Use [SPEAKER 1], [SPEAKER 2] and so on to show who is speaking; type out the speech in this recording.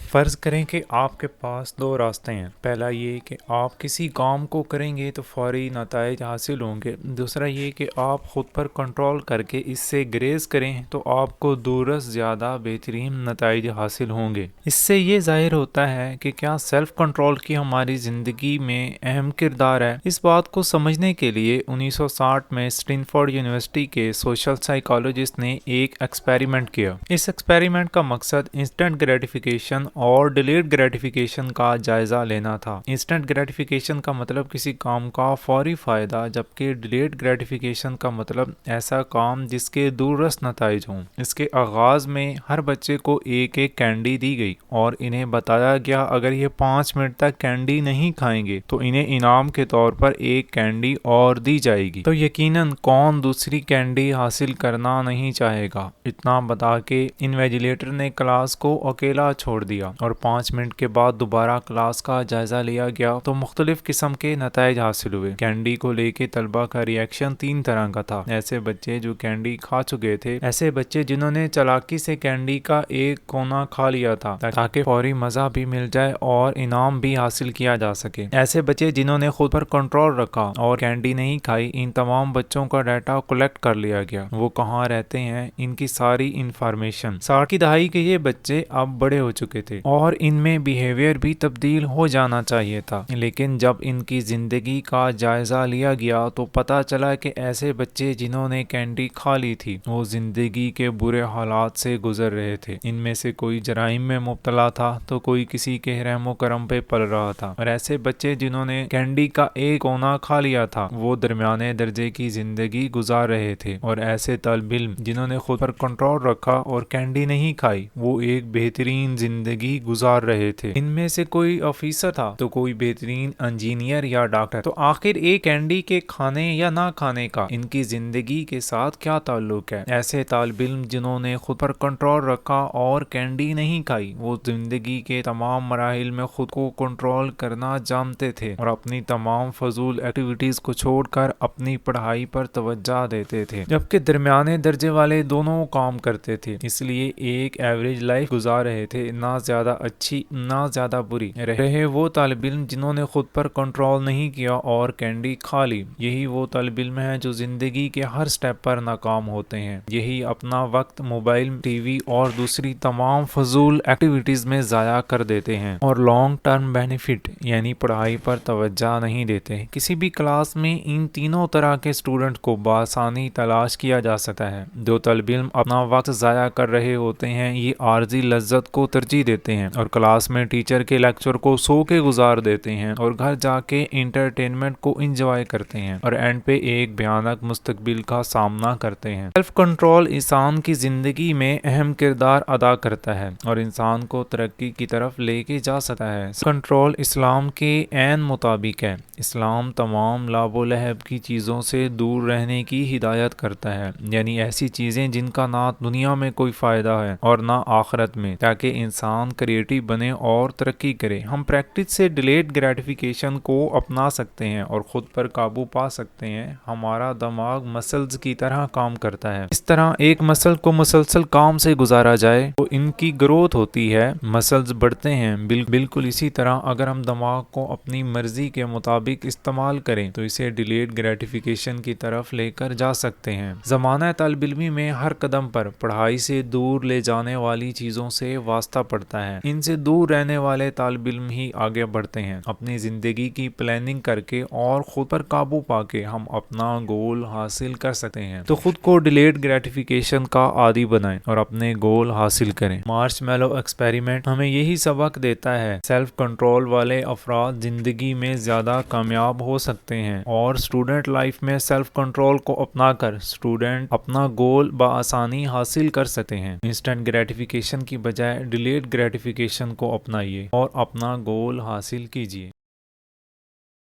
[SPEAKER 1] فرض کریں کہ آپ کے پاس دو راستے ہیں۔ پہلا یہ کہ آپ کسی کام کو کریں گے تو فوری نتائج حاصل ہوں گے۔ دوسرا یہ کہ آپ خود پر کنٹرول کر کے اس سے گریز کریں تو آپ کو دورس زیادہ بہترین نتائج حاصل ہوں گے۔ اس سے یہ ظاہر ہوتا ہے کہ کیا سیلف کنٹرول کی ہماری زندگی میں اہم کردار ہے۔ اس بات کو سمجھنے کے لیے 1960 میں اسٹینفورڈ یونیورسٹی کے سوشل سائیکالوجسٹ نے ایک ایکسپیریمنٹ کیا۔ اس ایکسپیریمنٹ کا مقصد انسٹنٹ گریٹیفیکیشن اور ڈیلیڈ گریٹیفیکیشن کا جائزہ لینا تھا۔ انسٹنٹ گریٹیفیکیشن کا مطلب کسی کام کا فوری فائدہ، جبکہ ڈیلیڈ گریٹیفیکیشن کا مطلب ایسا کام جس کے دور رس نتائج ہوں۔ اس کے آغاز میں ہر بچے کو ایک ایک کینڈی دی گئی اور انہیں بتایا گیا اگر یہ 5 منٹ تک کینڈی نہیں کھائیں گے تو انہیں انعام کے طور پر ایک کینڈی اور دی جائے گی۔ تو یقیناً کون دوسری کینڈی حاصل کرنا نہیں چاہے گا؟ اتنا بتا کے انویجیلیٹر نے کلاس کو اکیلا چھوڑ دیا اور 5 منٹ کے بعد دوبارہ کلاس کا جائزہ لیا گیا تو مختلف قسم کے نتائج حاصل ہوئے۔ کینڈی کو لے کے طلبہ کا ریئیکشن 3 طرح کا تھا۔ ایسے بچے جو کینڈی کھا چکے تھے، ایسے بچے جنہوں نے چالاکی سے کینڈی کا ایک کونا کھا لیا تھا تاکہ فوری مزہ بھی مل جائے اور انعام بھی حاصل کیا جا سکے، ایسے بچے جنہوں نے خود پر کنٹرول رکھا اور کینڈی نہیں کھائی۔ ان تمام بچوں کا ڈیٹا کلیکٹ کر لیا گیا، وہ کہاں رہتے ہیں، ان کی ساری انفارمیشن۔ 60 کی دہائی کے یہ بچے اب بڑے ہو چکے تھے اور ان میں بیہیویئر بھی تبدیل ہو جانا چاہیے تھا، لیکن جب ان کی زندگی کا جائزہ لیا گیا تو پتہ چلا کہ ایسے بچے جنہوں نے کینڈی کھا لی تھی وہ زندگی کے برے حالات سے گزر رہے تھے۔ ان میں سے کوئی جرائم میں مبتلا تھا تو کوئی کسی کے رحم و کرم پہ پل رہا تھا، اور ایسے بچے جنہوں نے کینڈی کا ایک کونا کھا لیا تھا وہ درمیانے درجے کی زندگی گزار رہے تھے، اور ایسے طالب علم جنہوں نے خود پر کنٹرول رکھا اور کینڈی نہیں کھائی وہ ایک بہترین زندگی گزار رہے تھے۔ ان میں سے کوئی آفیسر تھا تو کوئی بہترین انجینئر یا ڈاکٹر۔ تو آخر ایک کینڈی کے کھانے یا نہ کھانے کا ان کی زندگی کے ساتھ کیا تعلق ہے؟ ایسے طالب علم جنہوں نے خود پر کنٹرول رکھا اور کینڈی نہیں کھائی وہ زندگی کے تمام مراحل میں خود کو کنٹرول کرنا جانتے تھے اور اپنی تمام فضول ایکٹیویٹیز کو چھوڑ کر اپنی پڑھائی پر توجہ دیتے تھے، جبکہ درمیانے درجے والے دونوں کام کرتے تھے۔ اس لیے ایک ایوریج لائف گزار رہے تھے، نہ زیادہ اچھی نہ زیادہ بری۔ رہے وہ طالب علم جنہوں نے خود پر کنٹرول نہیں کیا اور کینڈی کھا لی، یہی وہ طالب علم ہیں جو زندگی کے ہر سٹیپ پر ناکام ہوتے ہیں، یہی اپنا وقت موبائل، ٹی وی اور دوسری تمام فضول ایکٹیویٹیز میں ضائع کر دیتے ہیں اور لانگ ٹرم بینیفٹ یعنی پڑھائی پر توجہ نہیں دیتے۔ کسی بھی کلاس میں ان تینوں طرح کے اسٹوڈنٹ کو بآسانی تلاش کیا جا سکتا ہے۔ جو طالب علم اپنا وقت ضائع کر رہے ہوتے ہیں یہ عارضی لذت کو ترجیح دیتے ہیں اور کلاس میں ٹیچر کے لیکچر کو سو کے گزار دیتے ہیں اور گھر جا کے انٹرٹینمنٹ کو انجوائے کرتے ہیں اور اینڈ پہ ایک بھیانک مستقبل کا سامنا کرتے ہیں۔ سیلف کنٹرول انسان کی زندگی میں اہم کردار ادا کرتا ہے اور انسان کو ترقی کی طرف لے کے جا سکتا ہے۔ کنٹرول اسلام کے عین مطابق ہے۔ اسلام تمام لعب و لہب کی چیزوں سے دور رہنے کی ہدایت کرتا ہے، یعنی ایسی چیزیں جن کا نہ دنیا میں کوئی فائدہ ہے اور نہ آخرت میں، تاکہ انسان کریٹو بنے اور ترقی کرے۔ ہم پریکٹس سے ڈیلیڈ گریٹیفیکیشن کو اپنا سکتے ہیں اور خود پر قابو پا سکتے ہیں۔ ہمارا دماغ مسلز کی طرح کام کرتا ہے، اس طرح ایک مسل کو مسلسل کام سے گزارا جائے تو ان کی گروتھ ہوتی ہے، مسلز بڑھتے ہیں۔ بالکل اسی طرح اگر ہم دماغ کو اپنی مرضی کے مطابق استعمال کریں تو اسے ڈیلیڈ گریٹیفیکیشن کی طرف لے کر جا سکتے ہیں۔ زمانہ طالب علمی میں ہر قدم پر پڑھائی سے دور لے جانے والی چیزوں سے واسطہ پڑتا ہے۔ ان سے دور رہنے والے طالب علم ہی آگے بڑھتے ہیں۔ اپنی زندگی کی پلاننگ کر کے اور خود پر قابو پا کے ہم اپنا گول حاصل کر سکتے ہیں۔ تو خود کو ڈیلیڈ گریٹیفیکیشن کا عادی بنائیں اور اپنے گول حاصل کریں۔ مارش میلو ایکسپیریمنٹ ہمیں یہی سبق دیتا ہے۔ سیلف کنٹرول والے افراد زندگی میں زیادہ کامیاب ہو سکتے ہیں، اور اسٹوڈنٹ لائف میں سیلف کنٹرول کو اپنا کر اسٹوڈنٹ اپنا گول بآسانی حاصل کر سکتے ہیں۔ انسٹنٹ گریٹیفیکیشن کی بجائے ڈیلیڈ گریٹیفیکیشن کو اپنائیے اور اپنا گول حاصل کیجیے۔